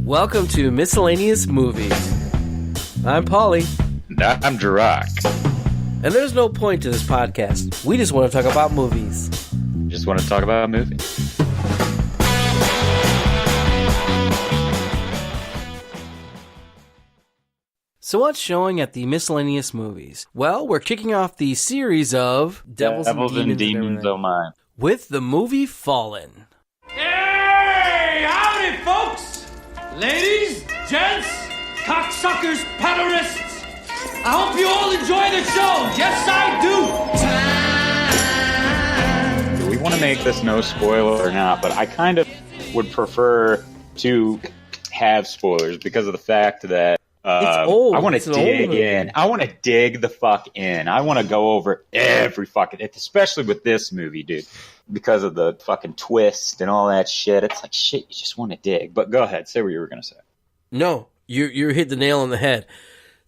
Welcome to Miscellaneous Movies. I'm Paulie. And I'm Jirach. And there's no point to this podcast. We just want to talk about movies. Just want to talk about movies. So what's showing at the Miscellaneous Movies? Well, we're kicking off the series of Devils and Demons Oh Mine with the movie Fallen. Hey, howdy, folks! Ladies, gents, cocksuckers, pederists. I hope you all enjoy the show. Yes, I do. Do we want to make this no spoiler or not? But I kind of would prefer to have spoilers because of the fact that it's old. I want to dig in. I want to dig the fuck in. I want to go over every fucking, especially with this movie, dude, because of the fucking twist and all that shit. It's like shit. You just want to dig. But go ahead, say what you were gonna say. No, you hit the nail on the head.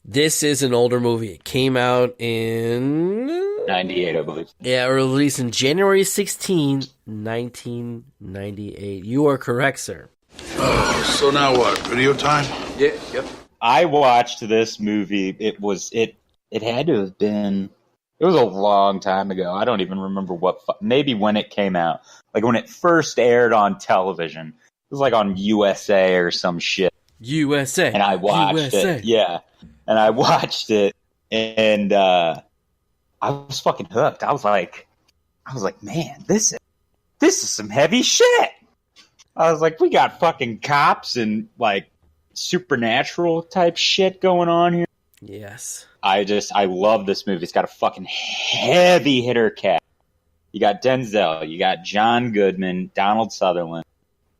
This is an older movie. It came out in 98, I believe. Yeah, released in January 16, 1998. You are correct, sir. So now what? Video time? Yeah, yep. I watched this movie. It had to have been. It was a long time ago. I don't even remember maybe when it came out. Like when it first aired on television. It was like on USA or some shit. USA. And I watched it. Yeah. And I watched it, and I was fucking hooked. I was like, man, this is some heavy shit. I was like, we got fucking cops and like supernatural type shit going on here. Yes. I love this movie. It's got a fucking heavy hitter cast. You got Denzel, you got John Goodman, Donald Sutherland,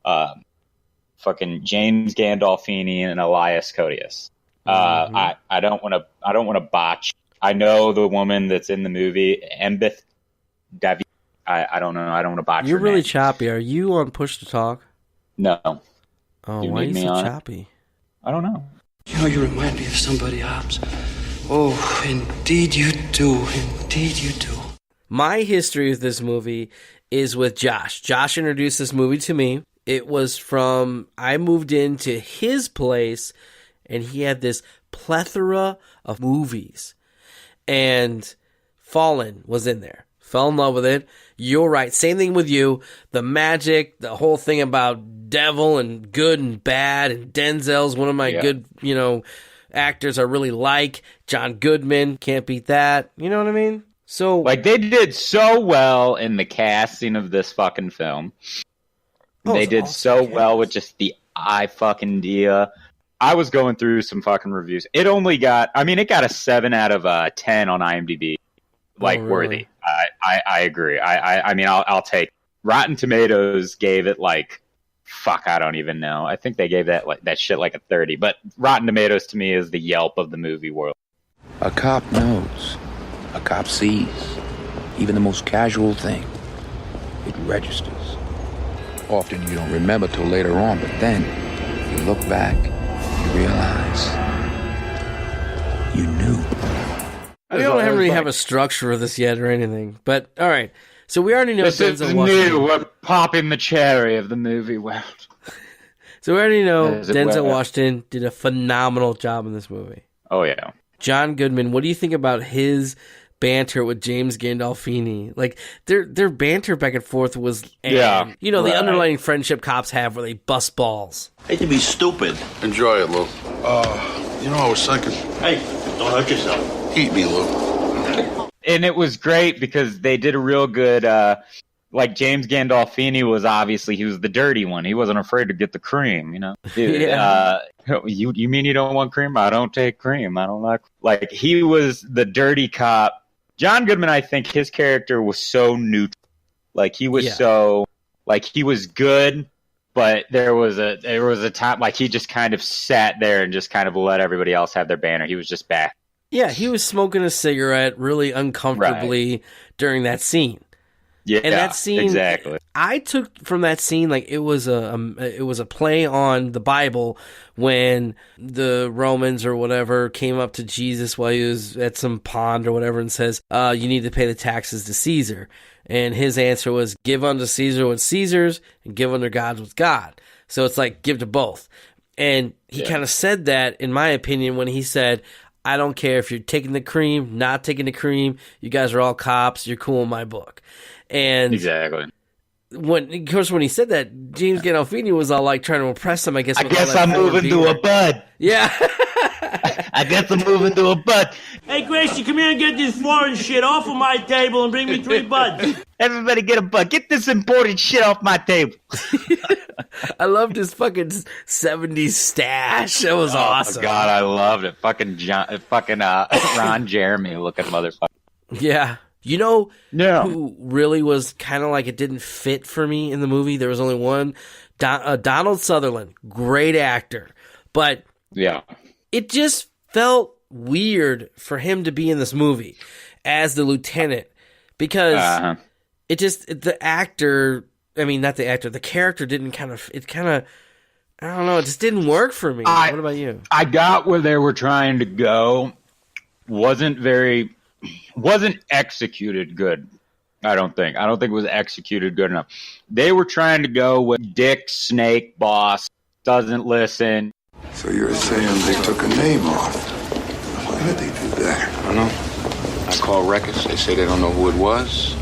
fucking James Gandolfini, and Elias Koteas. I don't want to botch. I know the woman that's in the movie, Embeth Davi. I don't know. I don't want to botch. You're her really name. choppy. Are you on Push to Talk? No. Oh, why are you so choppy? I don't know. You know, you remind me of somebody, Hobbs. Oh, indeed you do. Indeed you do. My history with this movie is with Josh. Josh introduced this movie to me. It was from, I moved into his place, and he had this plethora of movies. And Fallen was in there. Fell in love with it. You're right. Same thing with you. The magic, the whole thing about devil and good and bad, and Denzel's one of my good, actors I really like. John Goodman, can't beat that. You know what I mean? So, like, they did so well in the casting of this fucking film. They did awesome so well with just the fucking idea. I was going through some fucking reviews. It got a 7 out of 10 on IMDb. Like, really? Worthy. I agree. I'll take Rotten Tomatoes gave it like, fuck, I don't even know. I think they gave that shit like a 30. But Rotten Tomatoes to me is the Yelp of the movie world. A cop knows. A cop sees. Even the most casual thing. It registers. Often you don't remember till later on, but then you look back, you realize you knew. We don't really have a structure of this yet or anything, but all right. So we already know this is new. We're popping the cherry of the movie world. So we already know Denzel Washington did a phenomenal job in this movie. Oh yeah. John Goodman, what do you think about his banter with James Gandolfini? Like their banter back and forth was, the underlying friendship cops have where they bust balls. Hate to be stupid. Enjoy it, Lou. I was thinking. Hey, don't hurt yourself. Eat me, Lou. And it was great because they did a real good, like James Gandolfini was he was the dirty one. He wasn't afraid to get the cream, Dude, you mean you don't want cream? I don't take cream. I don't like he was the dirty cop. John Goodman, I think his character was so neutral. Like he was he was good, but there was a time like he just kind of sat there and just kind of let everybody else have their banner. He was just back. Yeah, he was smoking a cigarette really uncomfortably during that scene. Yeah, and that scene, exactly. I took from that scene like it was a play on the Bible when the Romans or whatever came up to Jesus while he was at some pond or whatever and says, "You need to pay the taxes to Caesar," and his answer was, "Give unto Caesar what's Caesar's, and give unto God what's God." So it's like give to both. And he kind of said that, in my opinion, when he said, I don't care if you're taking the cream, not taking the cream. You guys are all cops. You're cool in my book. And exactly. When he said that, James Gandolfini was all like trying to impress him. I guess I'm moving to a bud. Yeah. I guess I'm moving to a bud. Hey, Gracie, come here and get this foreign shit off of my table and bring me 3 buds. Everybody get a bud. Get this imported shit off my table. I loved his fucking 70s stash. That was awesome. Oh, God, I loved it. Fucking Ron Jeremy looking motherfucker. Yeah. You know who really was kind of like it didn't fit for me in the movie? There was only one. Donald Sutherland. Great actor. But it just felt weird for him to be in this movie as the lieutenant. Because the character didn't I don't know, it just didn't work for me. What about you? I got where they were trying to go. Wasn't executed good. I don't think it was executed good enough. They were trying to go with Dick Snake Boss, doesn't listen. So you're saying they took a name off? Why did they do that? I don't know. I call records. They say they don't know who it was.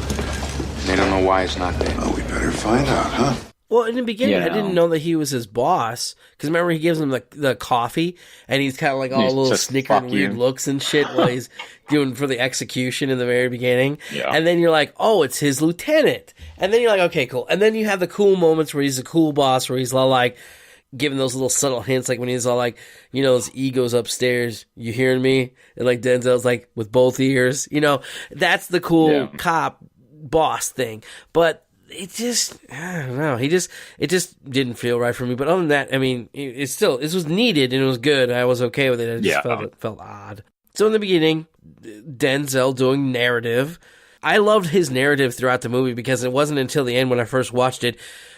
They don't know why it's not there. Well, we better find out, huh? Well, in the beginning, I didn't know that he was his boss. Because remember, he gives him the coffee, and he's kind of like all little snickering weird looks and shit while he's doing for the execution in the very beginning. Yeah. And then you're like, oh, it's his lieutenant. And then you're like, okay, cool. And then you have the cool moments where he's a cool boss, where he's all like, giving those little subtle hints, like when he's all like, his ego's upstairs, you hearing me? And like Denzel's like, with both ears. That's the cool cop boss thing. But it just, I don't know. It just didn't feel right for me. But other than that, I mean, it was needed and it was good. I was okay with it. I just felt odd. So in the beginning, Denzel doing narrative. I loved his narrative throughout the movie because it wasn't until the end when I first watched it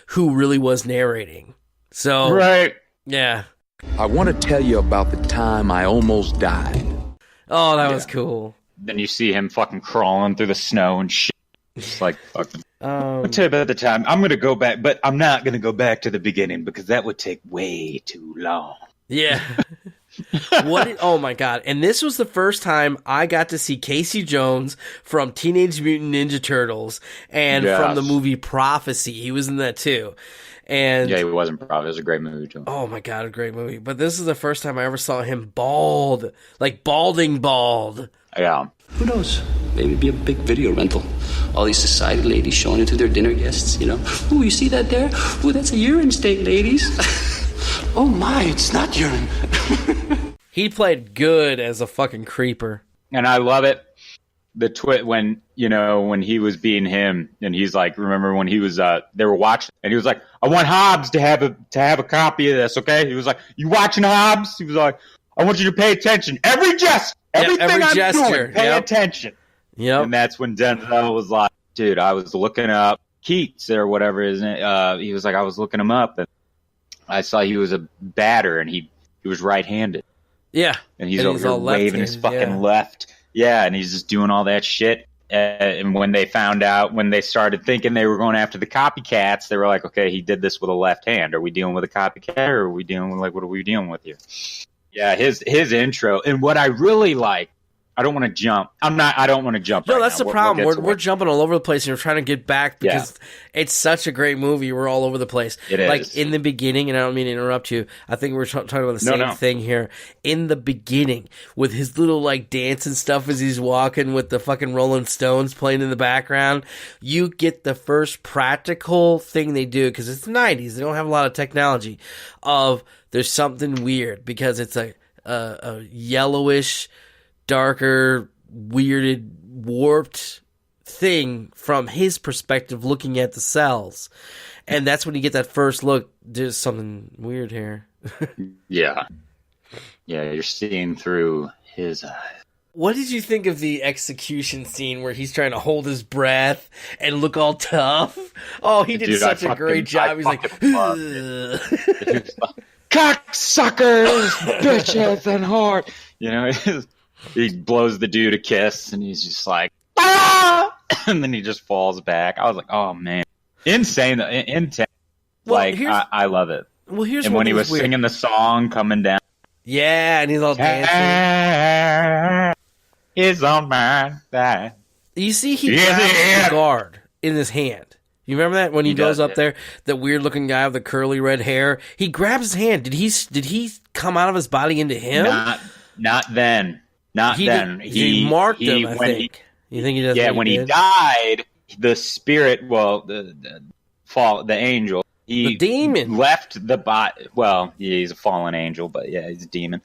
who really was narrating. So, yeah. I want to tell you about the time I almost died. Oh, that was cool. Then you see him fucking crawling through the snow and shit. It's like fucking. I'll tell you about the time. I'm going to go back, but I'm not going to go back to the beginning because that would take way too long. Yeah. Oh my God. And this was the first time I got to see Casey Jones from Teenage Mutant Ninja Turtles and from the movie Prophecy. He was in that too. And he wasn't Prophecy. It was a great movie too. Oh my God, a great movie. But this is the first time I ever saw him bald. Like balding bald. Yeah. Who knows? Maybe be a big video rental. All these society ladies showing it to their dinner guests, Ooh, you see that there? Ooh, that's a urine stain, ladies. Oh my, it's not urine. He played good as a fucking creeper. And I love it. The when he was being him and he's like, remember when he was they were watching and he was like, I want Hobbs to have a copy of this, okay? He was like, you watching Hobbs? He was like, I want you to pay attention. Every gesture, everything I'm doing, pay attention. Yep. And that's when Denzel was like, dude, I was looking up Keats or whatever, isn't it? He was like, I was looking him up and I saw he was a batter and he was right-handed. Yeah. And he's over here waving his fucking left. Yeah, and he's just doing all that shit. And when they found out, when they started thinking they were going after the copycats, they were like, okay, he did this with a left hand. Are we dealing with a copycat or are we dealing with, like, what are we dealing with here? Yeah, his intro. And what I really like, I don't want to jump. I don't want to jump. No, that's the problem. We're jumping all over the place, and we're trying to get back because it's such a great movie. We're all over the place. It is. Like in the beginning, and I don't mean to interrupt you. I think we're talking about the same thing here. In the beginning, with his little like dance and stuff as he's walking with the fucking Rolling Stones playing in the background, you get the first practical thing they do because it's the 90s. They don't have a lot of technology. There's something weird because it's a yellowish, darker, weirded, warped thing from his perspective looking at the cells. And that's when you get that first look. There's something weird here. Yeah, you're seeing through his eyes. What did you think of the execution scene where he's trying to hold his breath and look all tough? Oh, he did such a great job. He's like, cocksuckers, bitches, and whore. He blows the dude a kiss, and he's just like, ah! And then he just falls back. I was like, oh, man. Insane. Intense. Well, like, I love it. Well, here's and one when he thing was that's weird. singing the song coming down. Yeah, and he's all dancing. Is on my side. You see, he Yeah, grabs yeah. the guard in his hand. You remember that when he goes does, up yeah. there, that weird looking guy with the curly red hair? He grabs his hand. Did he come out of his body into him? Not then. Not then. He marked him. I when think. You think he does? Yeah, what when he he did? died, the spirit, the angel, The demon left the body. Well, yeah, he's a fallen angel, but yeah, he's a demon.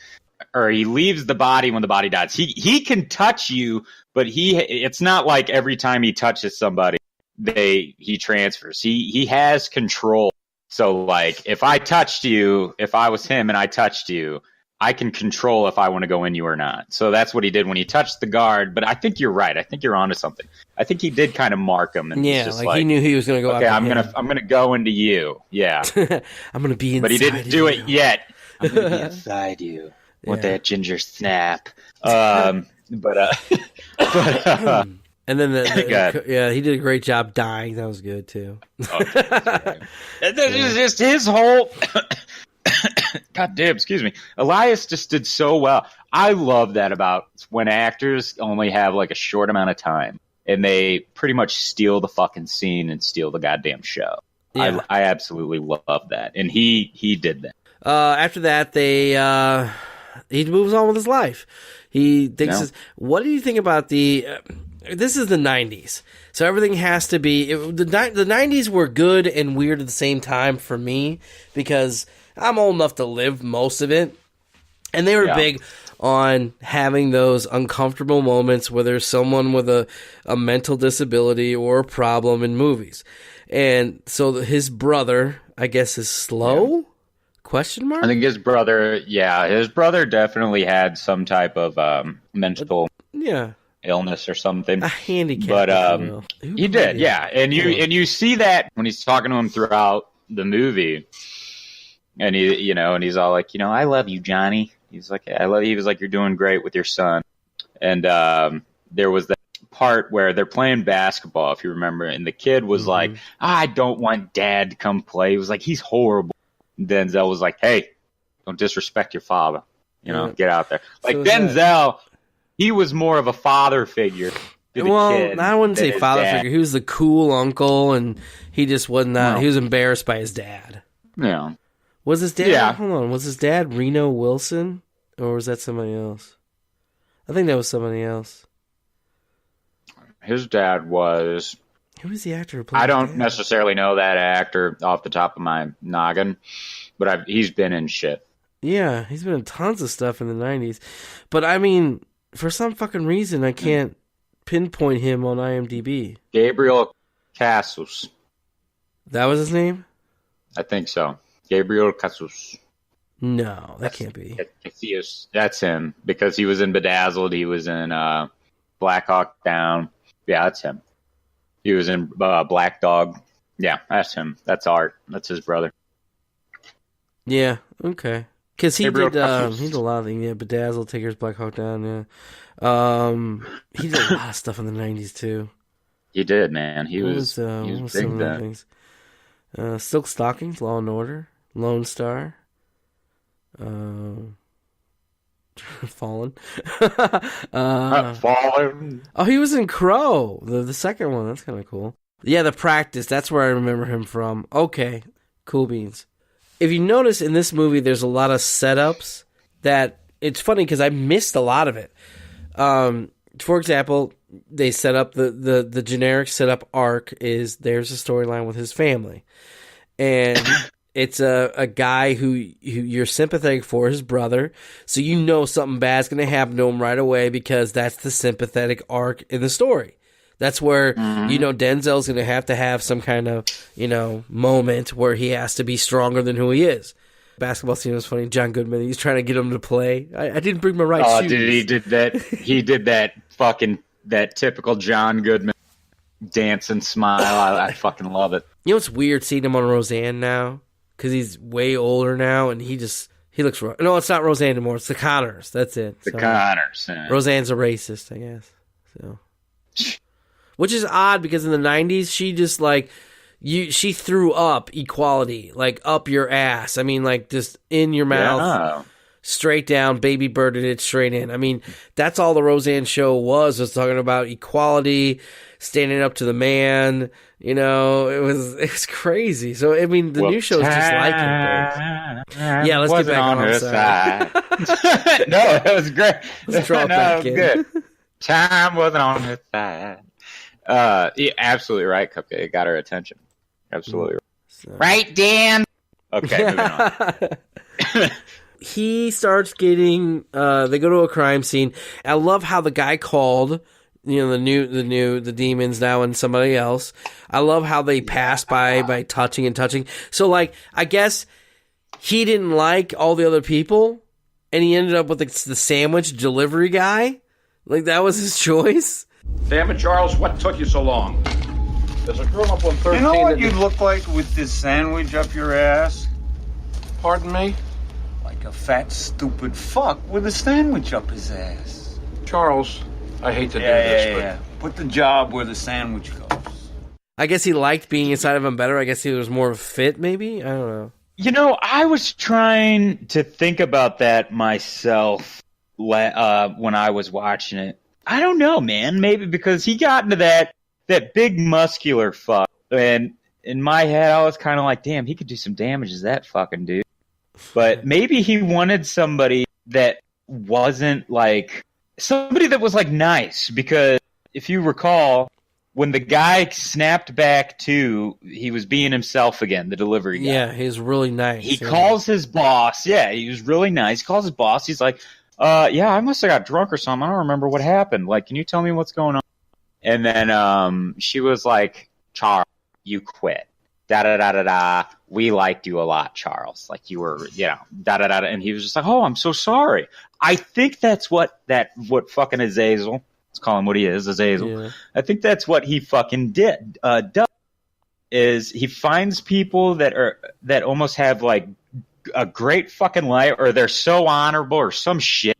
Or he leaves the body when the body dies. He can touch you, but it's not like every time he touches somebody, he transfers. He has control. So like, if I touched you, if I was him and I touched you, I can control if I want to go in you or not. So that's what he did when he touched the guard. But I think you're right. I think you're onto something. I think he did kind of mark him. And yeah, just like he knew he was going to go. Okay, after I'm gonna go into you. Yeah, I'm going to be inside. but he didn't do you. it yet. I'm gonna be inside you with that ginger snap. And then he did a great job dying. That was good too. This is just his whole. God damn, excuse me. Elias just did so well. I love that about when actors only have like a short amount of time and they pretty much steal the fucking scene and steal the goddamn show. Yeah. I absolutely love that, and he did that. After that, he moves on with his life. He thinks, what do you think about this is the 90s, so everything has to be, the 90s were good and weird at the same time for me, because I'm old enough to live most of it, and they were big on having those uncomfortable moments where there's someone with a mental disability or a problem in movies. And so his brother, I guess, is slow? Question mark? I think his brother definitely had some type of mental illness or something. A handicap. But he did, yeah. And you see that when he's talking to him throughout the movie. And he's all like, I love you, Johnny. He's like, I love you. He was like, you're doing great with your son. And there was that part where they're playing basketball, if you remember, and the kid was like, I don't want Dad to come play. He was like, he's horrible. And Denzel was like, hey, don't disrespect your father. Get out there. Like, so Denzel, he was more of a father figure to the kid. I wouldn't say father figure. He was the cool uncle, and he just wasn't. He was embarrassed by his dad. Yeah. Was his dad? Yeah. Hold on. Was his dad Reno Wilson, or was that somebody else? I think that was somebody else. His dad was. Who was the actor who played? I don't necessarily know that actor off the top of my noggin, but he's been in shit. Yeah, he's been in tons of stuff in the 90s. But I mean, for some fucking reason, I can't pinpoint him on IMDb. Gabriel Casus. That was his name? I think so. Gabriel Casus. No, that can't be. That's him, because he was in Bedazzled. He was in Black Hawk Down. Yeah, that's him. He was in Black Dog. Yeah, that's him. That's Art. That's his brother. Yeah, okay. Because he did a lot of things. Yeah, Bedazzled, Takers, Black Hawk Down, yeah. He did a lot of stuff in the 90s, too. He did, man. He was big then. Things? Silk Stockings, Law and Order, Lone Star, Fallen. Fallen. Oh, he was in Crow, the second one. That's kind of cool. Yeah, The Practice. That's where I remember him from. Okay, cool beans. If you notice in this movie, there's a lot of setups that it's funny because I missed a lot of it. For example, they set up the generic setup arc is there's a storyline with his family, and it's a guy who you're sympathetic for, his brother, so you know something bad's going to happen to him right away because that's the sympathetic arc in the story. That's where, Denzel's going to have some kind of, moment where he has to be stronger than who he is. Basketball scene was funny. John Goodman, he's trying to get him to play. I didn't bring my right shoes. Oh, dude, he did that typical John Goodman dance and smile. I fucking love it. You know what's weird seeing him on Roseanne now? Because he's way older now, and he looks... No, it's not Roseanne anymore. It's the Connors. That's it. The Connors. Yeah. Roseanne's a racist, I guess. So... Which is odd because in the 90s, she just she threw up equality, like up your ass. I mean, like just in your mouth, straight down, baby birded it straight in. I mean, that's all the Roseanne show was talking about equality, standing up to the man. You know, it was crazy. So I mean, the new show's just like it. Yeah, let's get back on her side. No, it was great. Let's draw it back in. Good. Time wasn't on her side. Yeah, absolutely right, Cupcake. It got her attention. Absolutely right. So. Right, Dan? Okay, moving on. He starts getting, they go to a crime scene. I love how the guy called, you know, the demons now and somebody else. I love how they pass by touching and touching. So, like, I guess he didn't like all the other people, and he ended up with the sandwich delivery guy. Like, that was his choice. Damn it, Charles, what took you so long? There's a girl up on 13. You know what you look like with this sandwich up your ass? Pardon me? Like a fat, stupid fuck with a sandwich up his ass. Charles, I hate to do this, but... Put the job where the sandwich goes. I guess he liked being inside of him better. I guess he was more fit, maybe? I don't know. You know, I was trying to think about that myself when I was watching it. I don't know, man. Maybe because he got into that big muscular fuck. And in my head, I was kind of like, damn, he could do some damage as that fucking dude. But maybe he wanted somebody that wasn't like... Somebody that was like nice. Because if you recall, when the guy snapped back to, he was being himself again, the delivery guy. Yeah, he was really nice. He calls his boss. Yeah, he was really nice. He calls his boss. He's like, yeah, I must have got drunk or something. I don't remember what happened. Like, can you tell me what's going on? And then she was like, Charles, you quit. Da-da-da-da-da. We liked you a lot, Charles. Like, you were, you know, da-da-da-da. And he was just like, oh, I'm so sorry. I think that's what fucking Azazel, let's call him what he is, Azazel. Yeah. I think that's what he fucking does, is he finds people that almost have, like, a great fucking life, or they're so honorable or some shit,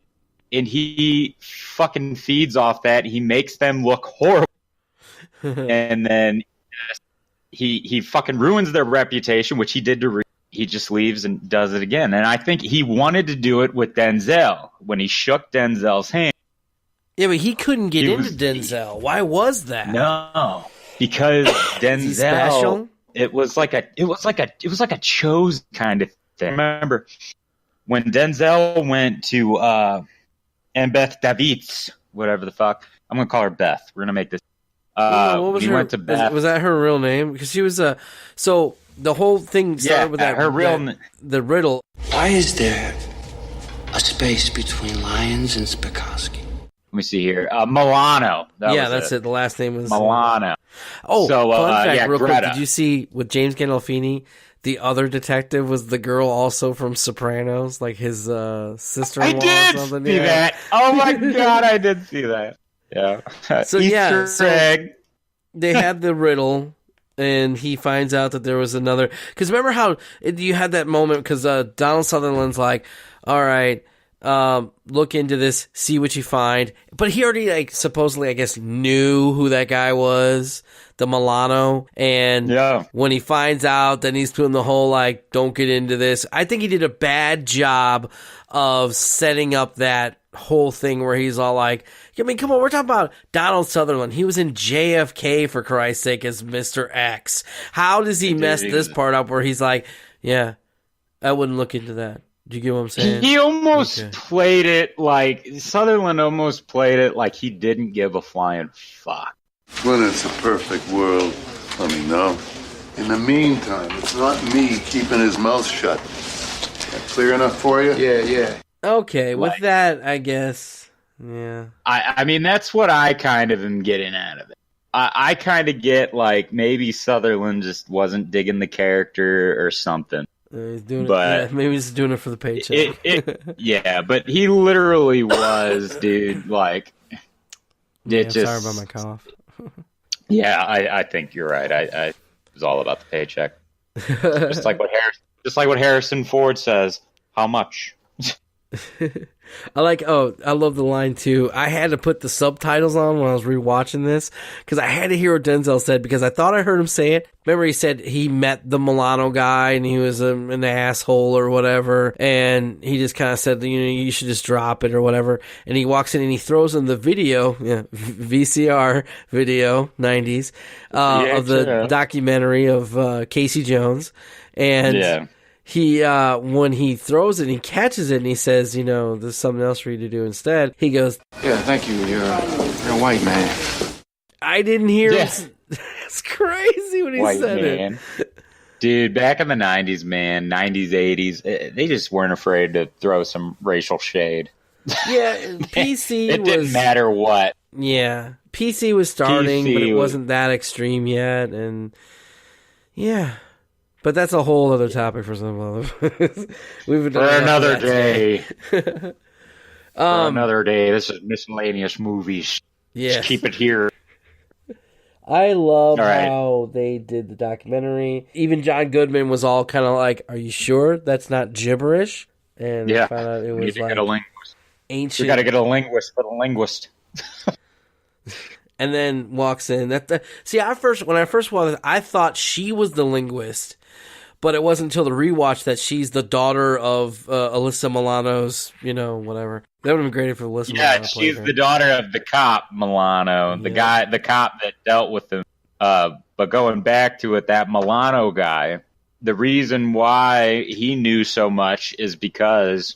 and he fucking feeds off that. He makes them look horrible. And then he fucking ruins their reputation, which he did to he just leaves and does it again. And I think he wanted to do it with Denzel when he shook Denzel's hand. Yeah, but he couldn't get into Denzel. Why was that? No, because Denzel, it was like a chosen kind of thing. Remember when Denzel went to Beth Davids, whatever the fuck. I'm gonna call her Beth. We're gonna make this. What was he her, went to Beth. Was that her real name? Because she was so the whole thing started with that. Her real the riddle. Why is there a space between Lyons and Spikoski? Let me see here. Milano. That's it. The last name was Milano. Oh, so, fun fact, real Greta. quick. Did you see with James Gandolfini, the other detective was the girl also from Sopranos, like his sister-in-law I did or something? See that. Oh my god, I did see that. Yeah. So Easter egg. They had the riddle, and he finds out that there was another. Because remember how you had that moment? Because Donald Sutherland's like, "All right, look into this, see what you find." But he already, like, supposedly, I guess, knew who that guy was, the Milano. And when he finds out, then he's doing the whole, like, don't get into this. I think he did a bad job of setting up that whole thing where he's all like, I mean, come on, we're talking about Donald Sutherland. He was in JFK, for Christ's sake, as Mr. X. How does he mess this part up where he's like, yeah, I wouldn't look into that? Do you get what I'm saying? He almost played it like, Sutherland almost played it like he didn't give a flying fuck. When it's a perfect world, let me know. In the meantime, it's not me keeping his mouth shut. That clear enough for you? Yeah. Okay, with that, I guess, yeah. I mean, that's what I kind of am getting out of it. I kind of get, like, maybe Sutherland just wasn't digging the character or something. He's doing it. Maybe he's doing it for the paycheck. Yeah, but he literally was, dude. Like, sorry about my cough. Yeah, I think you're right. It was all about the paycheck. just like what Harrison Ford says. How much? I love the line too. I had to put the subtitles on when I was rewatching this because I had to hear what Denzel said because I thought I heard him say it. Remember he said he met the Milano guy and he was an asshole or whatever, and he just kind of said, you should just drop it or whatever. And he walks in and he throws in the video, VCR video, 90s, of the documentary of Casey Jones. And he, when he throws it and he catches it and he says, there's something else for you to do instead, he goes, Yeah, thank you. You're a white man. I didn't hear him. It's crazy when he White said man. it. Dude, back in the 90s, man, 90s, 80s, they just weren't afraid to throw some racial shade. Yeah, PC it didn't matter what. Yeah, PC was starting, but it wasn't that extreme yet, and yeah. But that's a whole other topic for some other. For another day. For another day. This is Miscellaneous Movies. Yeah. Just keep it here. I love how they did the documentary. Even John Goodman was all kind of like, "Are you sure that's not gibberish?" And found out it was like ancient. We got to get a linguist for the linguist. And then walks in. See, when I first watched it, I thought she was the linguist. But it wasn't until the rewatch that she's the daughter of Alyssa Milano's, whatever. That would have been great if Alyssa Milano Yeah, she's the daughter of the cop, Milano, the cop that dealt with him. But going back to it, that Milano guy, the reason why he knew so much is because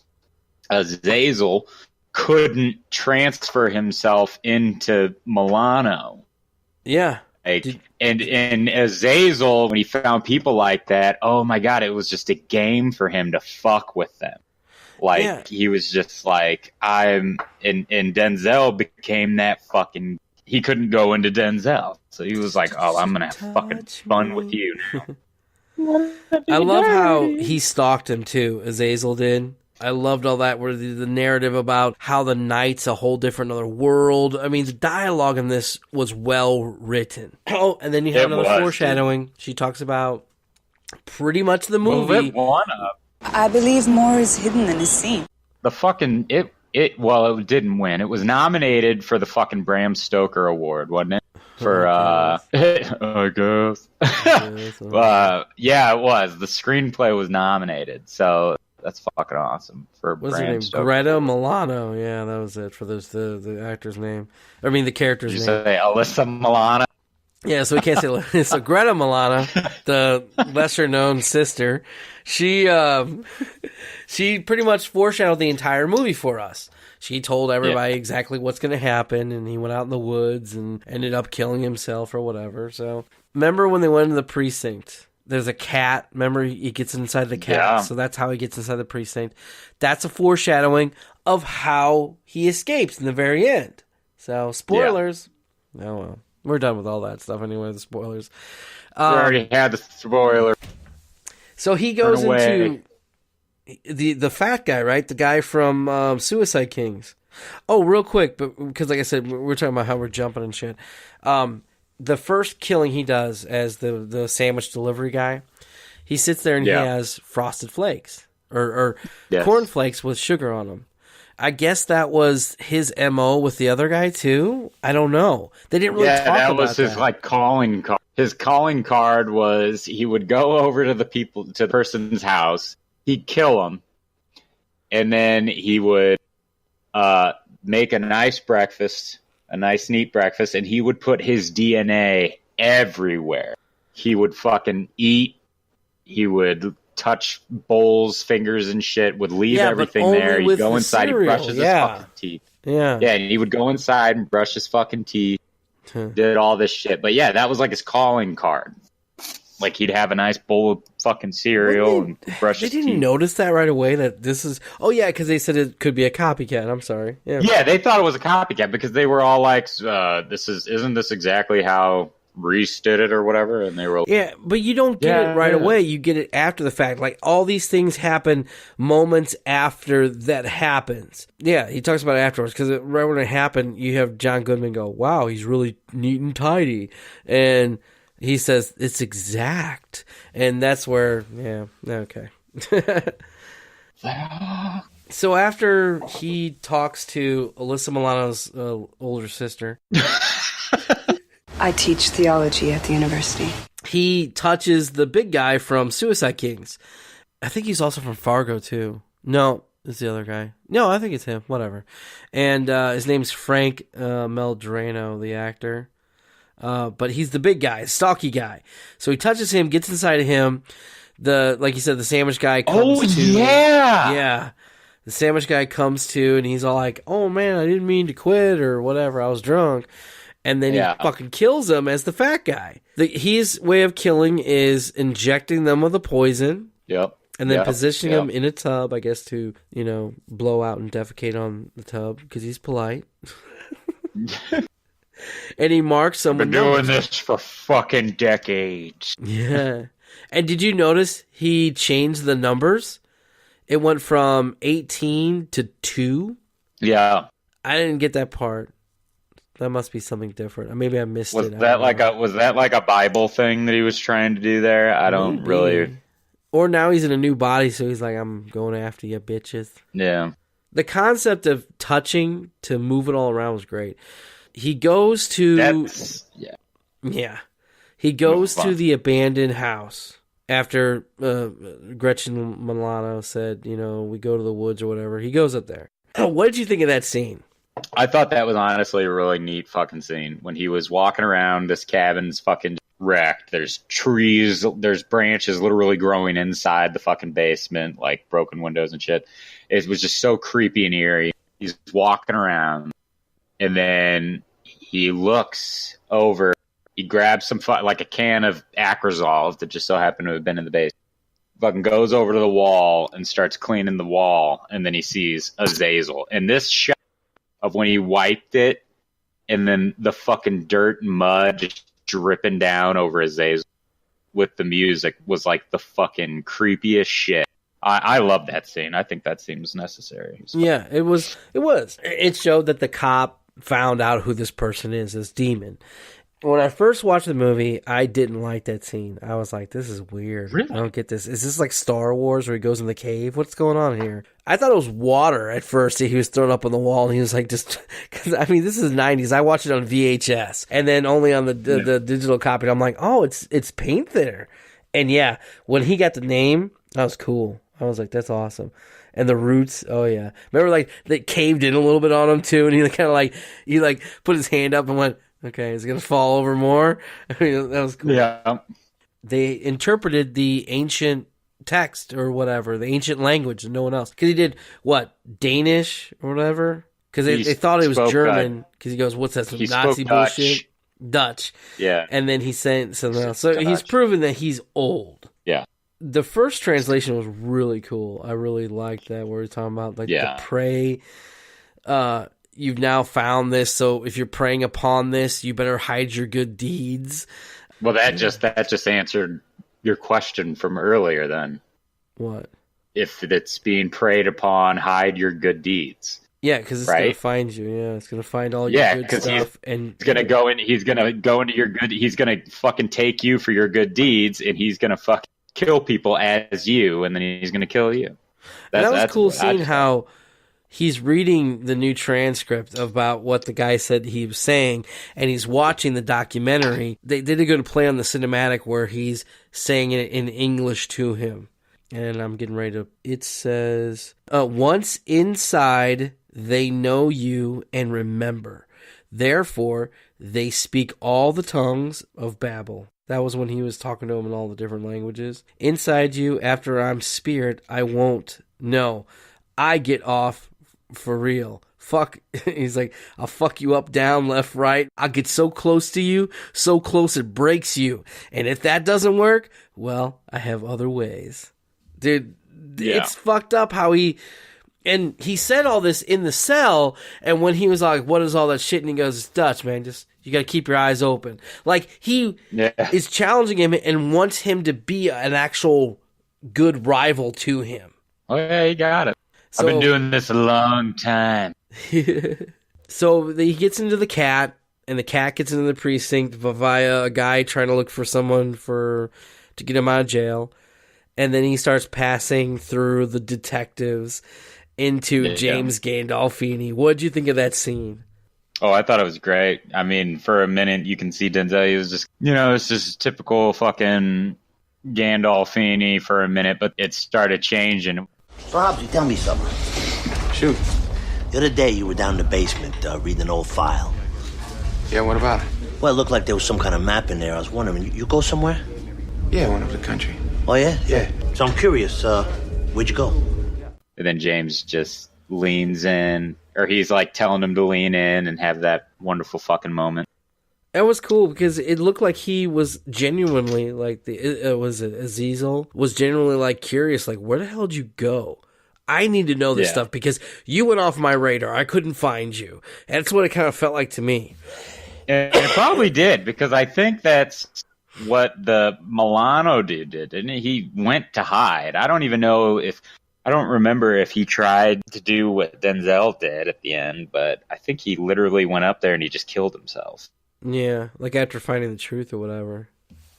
Azazel couldn't transfer himself into Milano. Yeah. And Azazel, when he found people like that, oh my God, it was just a game for him to fuck with them. He was just like, and Denzel became that fucking, he couldn't go into Denzel. So he was like, oh, I'm going to have fucking fun with you now. I love how he stalked him too, Azazel did. I loved all that, where the narrative about how the night's a whole different other world. I mean, the dialogue in this was well written. Oh, and then you have another foreshadowing. Dude. She talks about pretty much the movie. I believe more is hidden than is seen. The fucking it didn't win. It was nominated for the fucking Bram Stoker Award, wasn't it? For I guess. Yeah, it was. The screenplay was nominated, so. That's fucking awesome for What's her name? Stoker. Greta Milano. Yeah, that was it for the actor's name. I mean, the character's name. Say Alyssa Milano. Yeah, so we can't say so. Greta Milano, the lesser known sister, she pretty much foreshadowed the entire movie for us. She told everybody exactly what's going to happen, and he went out in the woods and ended up killing himself or whatever. So remember when they went into the precinct? There's a cat. Remember, he gets inside the cat, so that's how he gets inside the precinct. That's a foreshadowing of how he escapes in the very end. So, spoilers. Yeah. Oh, well. We're done with all that stuff anyway, the spoilers. We already had the spoiler. So he goes into the fat guy, right? The guy from Suicide Kings. Oh, real quick, but because like I said, we're talking about how we're jumping and shit. The first killing he does as the sandwich delivery guy, he sits there and he has Frosted Flakes or corn flakes with sugar on them. I guess that was his MO with the other guy too. I don't know. They didn't really talk about that. That was his calling card. His calling card was he would go over to the person's house, he'd kill them, and then he would make a nice breakfast. A nice, neat breakfast, and he would put his DNA everywhere. He would fucking eat. He would touch bowls, fingers, and shit. Would leave everything there. He'd go inside. He'd brush his fucking teeth. Yeah, and he would go inside and brush his fucking teeth. Did all this shit. But yeah, that was like his calling card. Like he'd have a nice bowl of fucking cereal and brush his teeth. They didn't notice that right away that this is... Oh yeah, because they said it could be a copycat. I'm sorry. Yeah, they thought it was a copycat because they were all like, isn't this exactly how Reese did it or whatever? And they were yeah, but you don't get it right away. You get it after the fact. Like all these things happen moments after that happens. Yeah, he talks about it afterwards because right when it happened, you have John Goodman go, wow, he's really neat and tidy. And... he says it's exact, and that's where, okay. So after he talks to Alyssa Milano's older sister, I teach theology at the university. he touches the big guy from Suicide Kings. I think he's also from Fargo, too. No, it's the other guy. No, I think it's him. Whatever. And his name's Frank Meldrano, the actor. But he's the big guy, stocky guy. So he touches him, gets inside of him. Like you said, the sandwich guy comes to. Yeah! Yeah. The sandwich guy comes to, and he's all like, "Oh, man, I didn't mean to quit," or whatever. I was drunk. And then he fucking kills him as the fat guy. His way of killing is injecting them with a poison. Yep. And then positioning them in a tub, I guess, to, blow out and defecate on the tub, because he's polite. And he marks someone. Been doing this for fucking decades. Yeah. And did you notice he changed the numbers? It went from 18 to 2. Yeah. I didn't get that part. That must be something different. Maybe I missed it. Was that like a Bible thing that he was trying to do there? I don't really. Or now he's in a new body, so he's like, I'm going after you, bitches. Yeah. The concept of touching to move it all around was great. He goes to... Yeah. He goes to the abandoned house after Gretchen Milano said, we go to the woods or whatever. He goes up there. What did you think of that scene? I thought that was honestly a really neat fucking scene. When he was walking around, this cabin's fucking wrecked. There's trees, there's branches literally growing inside the fucking basement, like broken windows and shit. It was just so creepy and eerie. He's walking around, and then he looks over. He grabs some like a can of Acrozol that just so happened to have been in the basement. Fucking goes over to the wall and starts cleaning the wall, and then he sees Azazel. And this shot of when he wiped it, and then the fucking dirt and mud just dripping down over Azazel with the music was like the fucking creepiest shit. I love that scene. I think that scene was necessary. Yeah, it was. It showed that the cop found out who this person is, this demon. When I first watched the movie, I didn't like that scene. I was like, this is weird. Really? I don't get this. Is this like Star Wars where he goes in the cave? What's going on here? I thought it was water at first. He was thrown up on the wall, and he was like, just... Cause, this is 90s. I watched it on VHS. And then only on the digital copy, I'm like, oh, it's paint thinner. And yeah, when he got the name, that was cool. I was like, that's awesome. And the roots, oh yeah. Remember, like, they caved in a little bit on him, too, and he kind of like, put his hand up and went... Okay, is it going to fall over more? That was cool. Yeah. They interpreted the ancient text or whatever, the ancient language, and no one else. Because he did, Danish or whatever? Because they thought it was German. Because he goes, what's that, some Nazi bullshit? Dutch. Yeah. And then he said something else. So he's proven that he's old. Yeah. The first translation was really cool. I really liked that, where he's talking about, the pray... You've now found this, so if you're preying upon this, you better hide your good deeds. Well, that just answered your question from earlier then. What? If it's being preyed upon, hide your good deeds. Yeah, because it's going to find you. Yeah, it's going to find all your good stuff. And he's going to go in. He's going to go into your good. He's going to fucking take you for your good deeds, and he's going to fucking kill people as you, and then he's going to kill you. That was cool seeing how he's reading the new transcript about what the guy said he was saying, and he's watching the documentary. They did a good play on the cinematic where he's saying it in English to him. And I'm getting ready to... It says, once inside, they know you and remember. Therefore, they speak all the tongues of Babel. That was when he was talking to him in all the different languages. Inside you, after I'm spirit, I won't. No, I get off for real. Fuck. He's like, I'll fuck you up, down, left, right. I'll get so close to you, so close it breaks you. And if that doesn't work, well, I have other ways. Dude, It's fucked up how he... And he said all this in the cell, and when he was like, what is all that shit? And he goes, it's Dutch, man. Just, you gotta keep your eyes open. Like, he is challenging him and wants him to be an actual good rival to him. Oh, yeah, you got it. So, I've been doing this a long time. So he gets into the cat, and the cat gets into the precinct via a guy trying to look for someone to get him out of jail. And then he starts passing through the detectives. into James Gandolfini. What did you think of that scene? Oh, I thought it was great. I mean, for a minute, you can see Denzel. He was just, it's just typical fucking Gandolfini for a minute, but it started changing. So, Hobbs, tell me something. Shoot. The other day, you were down in the basement reading an old file. Yeah, what about it? Well, it looked like there was some kind of map in there. I was wondering, you go somewhere? Yeah, I went up the country. Oh, yeah? Yeah. So I'm curious, where'd you go? And then James just leans in, or he's like telling him to lean in and have that wonderful fucking moment. That was cool because it looked like he was genuinely like Azazel was genuinely like curious, like where the hell did you go? I need to know this stuff because you went off my radar. I couldn't find you. And that's what it kind of felt like to me. And it probably did, because I think that's what the Milano dude did, didn't he? He went to hide. I don't remember if he tried to do what Denzel did at the end, but I think he literally went up there and he just killed himself. Yeah, like after finding the truth or whatever.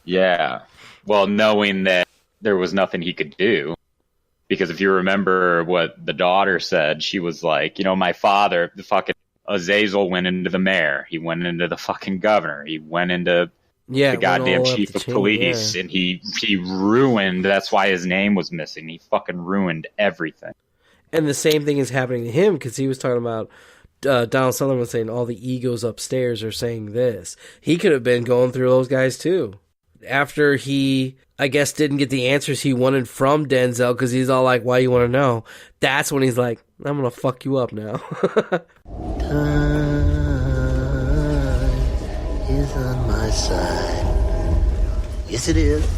Yeah. Well, knowing that there was nothing he could do. Because if you remember what the daughter said, she was like, my father, the fucking Azazel went into the mayor. He went into the fucking governor. He went into the goddamn chief of police. And he ruined, that's why his name was missing. He fucking ruined everything. And the same thing is happening to him because he was talking about Donald Sutherland was saying all the egos upstairs are saying this. He could have been going through those guys too. After he, I guess, didn't get the answers he wanted from Denzel because he's all like, why you want to know? That's when he's like, I'm going to fuck you up now. Time is on my side. Yes, it is.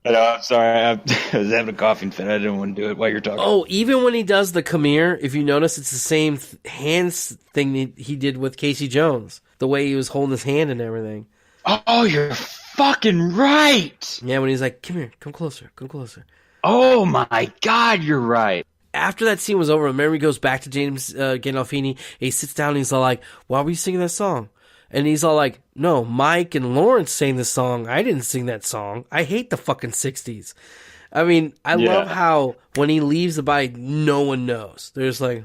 I'm sorry. I was having a coughing fit. I didn't want to do it while you're talking. Oh, even when he does the come here, if you notice, it's the same hands thing that he did with Casey Jones. The way he was holding his hand and everything. Oh, you're fucking right. Yeah, when he's like, come here, come closer, come closer. Oh my God, you're right. After that scene was over, remember he goes back to James Gandolfini. He sits down and he's all like, why were you singing that song? And he's all like, no, Mike and Lawrence sang the song. I didn't sing that song. I hate the fucking 60s. I mean, I love how when he leaves the body, no one knows. There's like,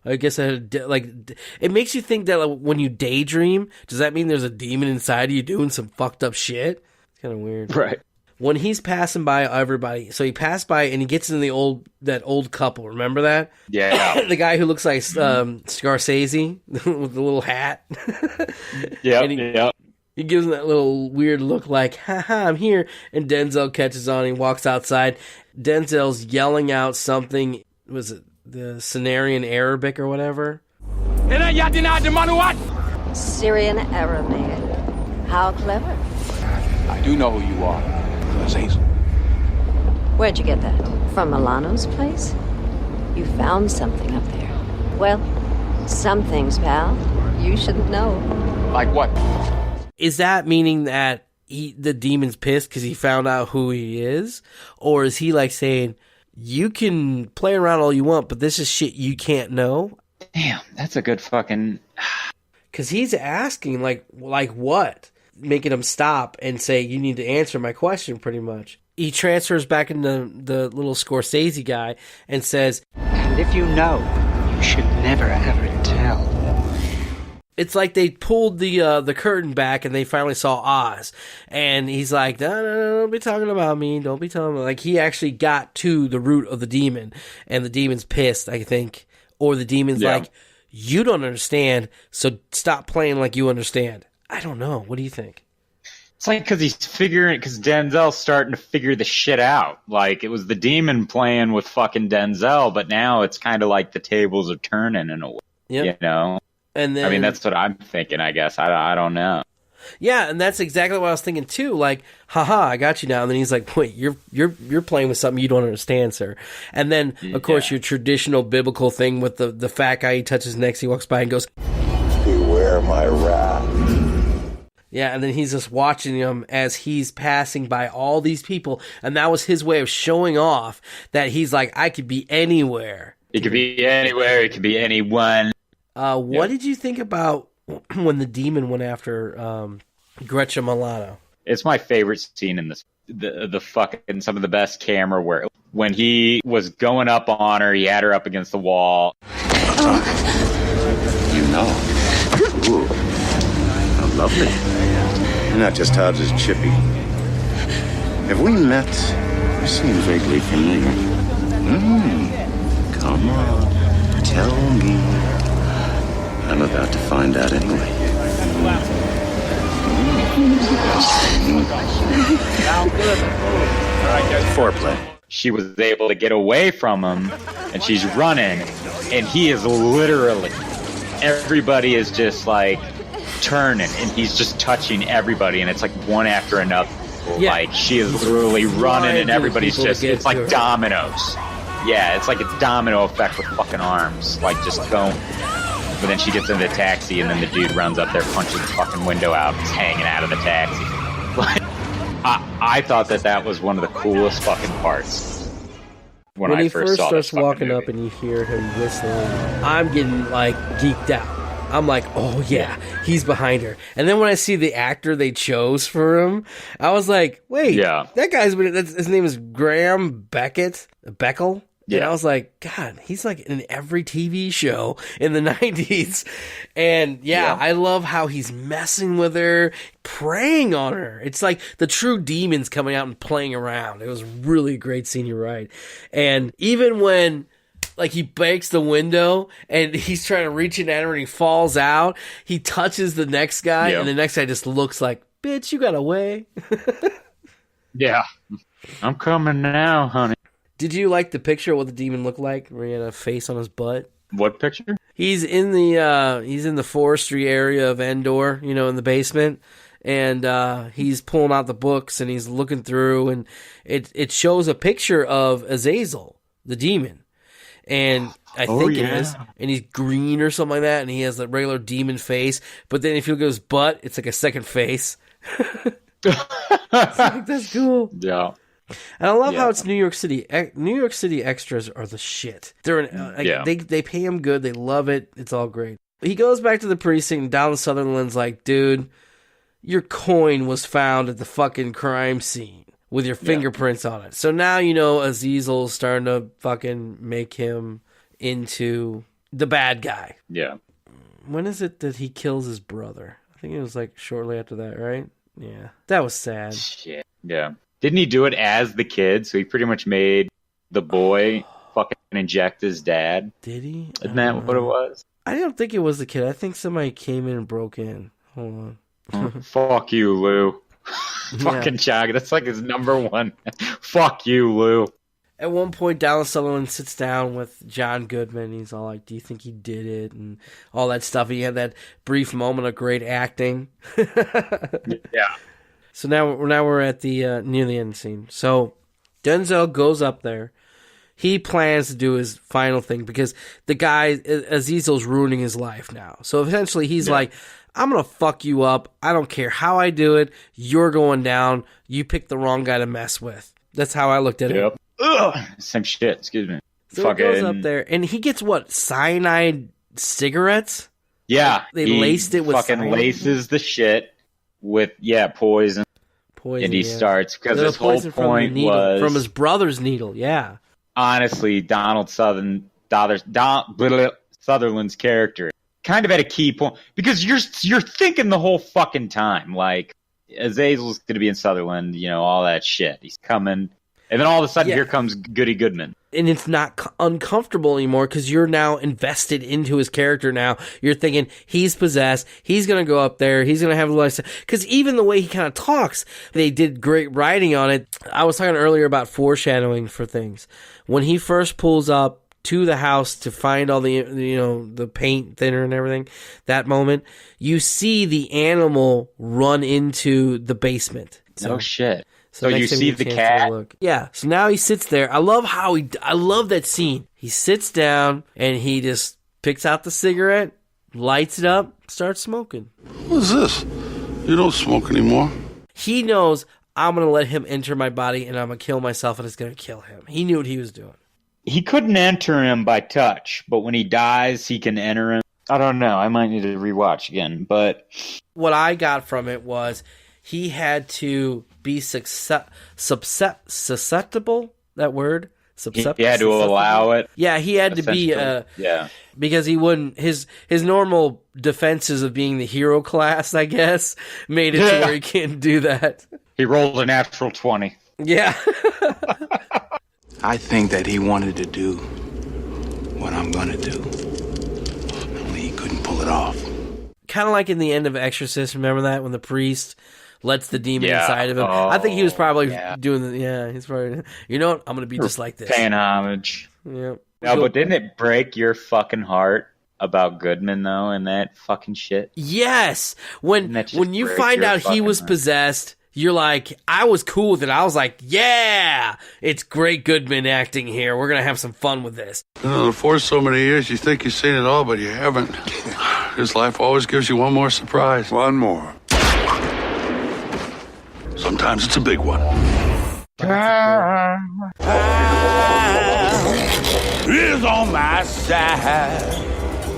I guess it makes you think that like, when you daydream, does that mean there's a demon inside of you doing some fucked up shit? It's kind of weird. Right. When he's passing by everybody, so he passed by and he gets in that old couple. Remember that? Yeah. The guy who looks like Scorsese with the little hat. Yeah. He gives him that little weird look like, haha, I'm here. And Denzel catches on and he walks outside. Denzel's yelling out something. Was it the Syrian Arabic or whatever? Syrian Aramaic. How clever. I do know who you are. Hazel. Where'd you get that? From Milano's place? You found something up there. Well, some things, pal. You shouldn't know. Like what? Is that meaning that the demon's pissed because he found out who he is? Or is he like saying, you can play around all you want, but this is shit you can't know? Damn, that's a good fucking... Because he's asking, like what? Making him stop and say, you need to answer my question, pretty much. He transfers back into the little Scorsese guy and says, and if you know, you should never ever tell. It's like they pulled the curtain back and they finally saw Oz. And he's like, no, don't be talking about me. Don't be telling me. Like, he actually got to the root of the demon. And the demon's pissed, I think. Or the demon's like, you don't understand, so stop playing like you understand. I don't know. What do you think? It's like because Denzel's starting to figure the shit out. Like, it was the demon playing with fucking Denzel, but now it's kind of like the tables are turning in a way. Yep. You know? And then, I mean, that's what I'm thinking, I guess. I don't know. Yeah, and that's exactly what I was thinking too. Like, haha, I got you now. And then he's like, wait, you're playing with something you don't understand, sir. And then, of course, your traditional biblical thing with the fat guy, he touches his neck, he walks by and goes, beware my wrath. Yeah, and then he's just watching him as he's passing by all these people. And that was his way of showing off that he's like, I could be anywhere. It could be anywhere. It could be anyone. What did you think about when the demon went after Gretchen Milano? It's my favorite scene in this. the fucking some of the best camera work. When he was going up on her, he had her up against the wall. You know. Ooh. How lovely. You're not just hard as Chippy. Have we met? You seem vaguely familiar. Come on. Tell me. I'm about to find out anyway. Foreplay. She was able to get away from him, and she's running, and he is literally, everybody is just like turning, and he's just touching everybody, and it's like one after another. Yeah. Like she is literally running, and everybody's just, it's like dominoes. Yeah, it's like a domino effect with fucking arms, like just going. But then she gets in the taxi, and then the dude runs up there, punches the fucking window out, and is hanging out of the taxi. Like, I thought that was one of the coolest fucking parts when I he first saw starts walking movie. up and you hear him whistling. I'm getting like geeked out. I'm like, oh yeah, he's behind her. And then when I see the actor they chose for him, I was like, wait, that guy's been. His name is Graham Beckel. Yeah. And I was like, God, he's like in every TV show in the 90s. And I love how he's messing with her, preying on her. It's like the true demons coming out and playing around. It was really a great scene, you're right. And even when like he breaks the window and he's trying to reach in at her and he falls out, he touches the next guy and the next guy just looks like, bitch, you got away. Yeah. I'm coming now, honey. Did you like the picture of what the demon looked like, where he had a face on his butt? What picture? He's in the forestry area of Endor, in the basement, and he's pulling out the books and he's looking through, and it shows a picture of Azazel, the demon, and I think it is, and he's green or something like that, and he has the regular demon face, but then if you look at his butt, it's like a second face. That's cool. Yeah. And I love how it's New York City. New York City extras are the shit. They're they pay him good. They love it. It's all great. He goes back to the precinct, and Donald Sutherland's like, dude, your coin was found at the fucking crime scene with your fingerprints on it. So now Azazel's starting to fucking make him into the bad guy. Yeah. When is it that he kills his brother? I think it was like shortly after that, right? Yeah. That was sad. Shit. Yeah. Didn't he do it as the kid? So he pretty much made the boy fucking inject his dad. Did he? Isn't that what it was? I don't think it was the kid. I think somebody came in and broke in. Hold on. Fuck you, Lou. Fucking Chag. That's like his number one. Fuck you, Lou. At one point, Donald Sutherland sits down with John Goodman. He's all like, do you think he did it? And all that stuff. He had that brief moment of great acting. Yeah. So now we're at the near the end scene. So Denzel goes up there. He plans to do his final thing because the guy, Azazel's ruining his life now. So essentially he's like, I'm going to fuck you up. I don't care how I do it. You're going down. You picked the wrong guy to mess with. That's how I looked at it. Ugh. Same shit. Excuse me. So he goes up there and he gets what? Cyanide cigarettes? Yeah. They laced it with fucking cyanide? Laces the shit with, poison. And he starts, because his whole point was... From his brother's needle, yeah. Honestly, Sutherland's character kind of at a key point, because you're thinking the whole fucking time, like, Azazel's going to be in Sutherland, all that shit. He's coming, and then all of a sudden, here comes Goody Goodman. And it's not uncomfortable anymore because you're now invested into his character now. You're thinking, he's possessed. He's going to go up there. He's going to have a life. Because even the way he kind of talks, they did great writing on it. I was talking earlier about foreshadowing for things. When he first pulls up to the house to find all the, the paint thinner and everything, that moment, you see the animal run into the basement. Oh, shit. So you see the cat? Yeah. So now he sits there. I love that scene. He sits down and he just picks out the cigarette, lights it up, starts smoking. What's this? You don't smoke anymore. He knows I'm going to let him enter my body and I'm going to kill myself and it's going to kill him. He knew what he was doing. He couldn't enter him by touch, but when he dies, he can enter him. I don't know. I might need to rewatch again, but... What I got from it was he had to be susceptible. That word. He had to allow it. Yeah, he had to be. Because he wouldn't. His normal defenses of being the hero class, I guess, made it to where he can't do that. He rolled a natural 20. Yeah. I think that he wanted to do what I'm gonna do. Only he couldn't pull it off. Kind of like in the end of Exorcist, remember that? When the priest lets the demon inside of him. I think he was probably doing he's probably, you know what? I'm going to be just like this. Paying homage. Yeah. No, but didn't it break your fucking heart about Goodman, though, and that fucking shit? Yes! When you find out he was possessed, you're like, I was cool with it. I was like, yeah! It's great Goodman acting here. We're going to have some fun with this. For so many years, you think you've seen it all, but you haven't. His life always gives you one more surprise. One more. Sometimes it's a big one. Is on my side.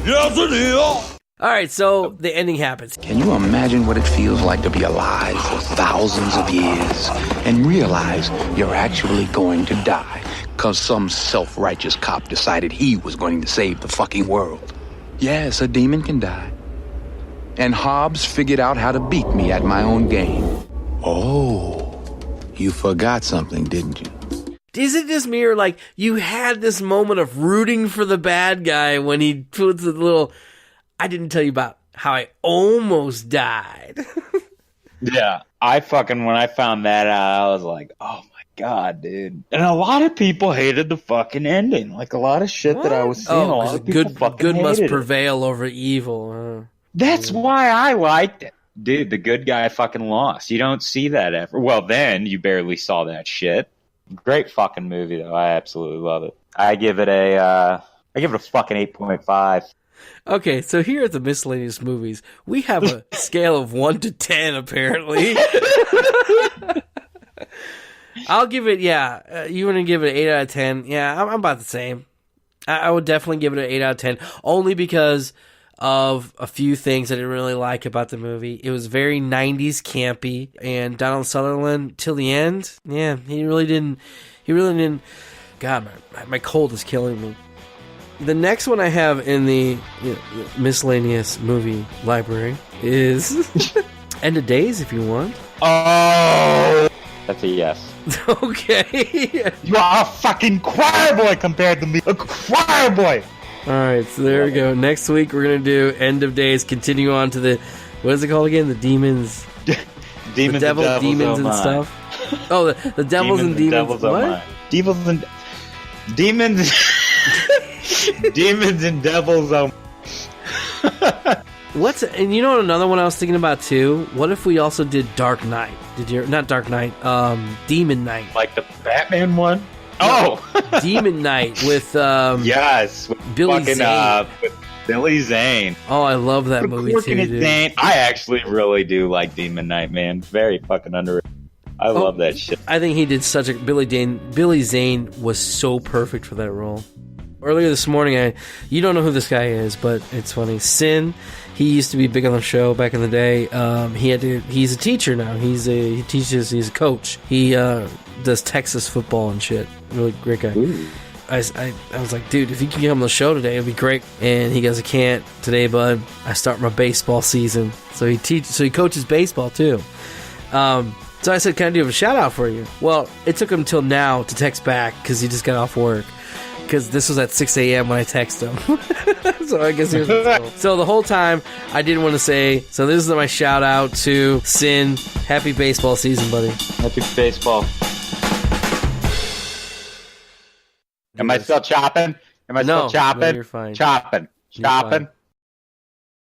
Yes, it is. All right, so the ending happens. Can you imagine what it feels like to be alive for thousands of years and realize you're actually going to die because some self-righteous cop decided he was going to save the fucking world? Yes, a demon can die. And Hobbs figured out how to beat me at my own game. Oh, you forgot something, didn't you? Is it just me, or like you had this moment of rooting for the bad guy when he puts a little, I didn't tell you about how I almost died. Yeah, when I found that out, I was like, oh my god, dude. And a lot of people hated the fucking ending. Like a lot of shit that I was seeing, a lot of people good must hated prevail over evil. That's why I liked it. Dude, the good guy fucking lost. You don't see that ever. Well, then you barely saw that shit. Great fucking movie, though. I absolutely love it. I give it a fucking 8.5. Okay, so here at the Miscellaneous Movies, we have a scale of 1 to 10, apparently. I'll give it, you want to give it an 8 out of 10? Yeah, I'm about the same. I would definitely give it an 8 out of 10, only because of a few things I didn't really like about the movie. It was very 90s campy, and Donald Sutherland, till the end, he really didn't, God, my cold is killing me. The next one I have in the Miscellaneous Movie Library is End of Days, if you want. Oh! That's a yes. Okay. You are a fucking choir boy compared to me. A choir boy! Alright, so there we go. Next week we're going to do End of Days, continue on to the, what is it called again? The Demons. The Devil, Demons and stuff. Oh, the Devils and Demons. What? Demons and Demons and Devils. And you know another one I was thinking about too? What if we also did Dark Knight? Not Dark Knight, Demon Knight. Like the Batman one? Oh! Demon Knight with yes, with Billy Zane. With Billy Zane. Oh, I love that movie too, dude. I actually really do like Demon Knight, man. Very fucking underrated. I love that shit. I think he did such a Billy Zane was so perfect for that role. Earlier this morning, you don't know who this guy is, but it's funny. Sin, he used to be big on the show back in the day. He's a teacher now. He's a coach. He does Texas football and shit. Really great guy. I was like, dude, if you can get on the show today, it'd be great. And he goes, I can't today, bud. I start my baseball season. So he coaches baseball too. So I said, can I do a shout out for you? Well, it took him until now to text back because he just got off work. Because this was at 6 a.m. when I texted him. So I guess he was so the whole time I didn't want to say, so this is my shout out to Sin. Happy baseball season, buddy. Happy baseball. Am I still chopping? No, you're fine. Chopping.